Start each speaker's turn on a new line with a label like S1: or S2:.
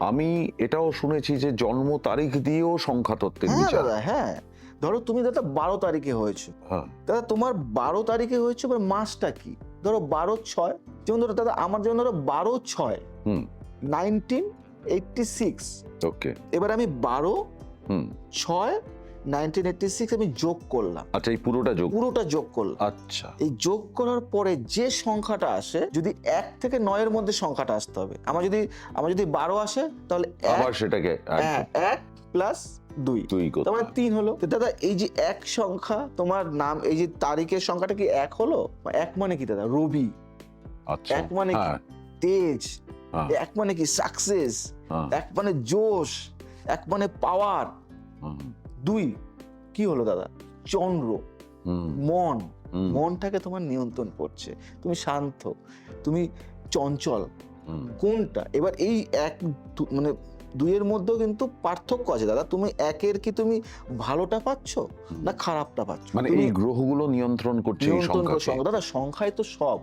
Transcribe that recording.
S1: আমি এটাও শুনেছি যে জন্ম তারিখ দিয়েও সংখ্যাতত্ত্বের
S2: হ্যাঁ
S1: বিচার।
S2: দাদা, হ্যাঁ। ধরো তুমি দাদা 12 তারিখে হয়েছে,
S1: হ্যাঁ।
S2: দাদা তোমার 12 তারিখে হয়েছে, এবার মাসটা কি? ধরো 12/6, যেমন ধরো দাদা আমার যেমন ধরো 12/6
S1: হুম।
S2: 1986।
S1: ওকে।
S2: এবার আমি
S1: হুম।
S2: 12/6 1986 আমি যোগ করলাম,
S1: আচ্ছা, এই পুরোটা যোগ।
S2: পুরোটা যোগ করলাম।
S1: আচ্ছা।
S2: এই যোগ করার পরে যে সংখ্যাটা আসে, যদি 1 থেকে 9 এর মধ্যে সংখ্যাটা আসতে হবে। আমার যদি 12 আসে তাহলে
S1: আবার সেটাকে
S2: হ্যাঁ 1 প্লাস 2
S1: 2 করতে
S2: তার মানে
S1: হবে।
S2: 3 হলো। তো দাদা এই যে 1 সংখ্যা, তোমার নাম, এই যে তারিখের সংখ্যাটা কি 1 হলো? 1 মানে কি দাদা? রবি।
S1: আচ্ছা।
S2: 1 মানে কি?
S1: হ্যাঁ,
S2: তেজ।
S1: হ্যাঁ,
S2: 1 মানে কি? সাকসেস।
S1: হ্যাঁ,
S2: 1 মানে জোশ। 1 মানে পাওয়ার।
S1: হুম,
S2: 2 কি হলো দাদা? চন্দ্র।
S1: হুম,
S2: মন।
S1: হুম,
S2: মনটাকে তোমার নিয়ন্ত্রণ করছে। তুমি শান্ত, তুমি চঞ্চল।
S1: হুম।
S2: কোনটা? এবার এই মানে 2 এর মধ্যেও কিন্তু পার্থক্য আছে দাদা। তুমি 1 এর কি তুমি ভালোটা পাচ্ছ না খারাপটা পাচ্ছ?
S1: মানে
S2: তুমি
S1: এই গ্রহগুলো নিয়ন্ত্রণ করছে এই
S2: নিয়ন্ত্রণ করো
S1: সংখ্যাকে।
S2: সংখ্যা। দাদা সংখ্যায় তো সব।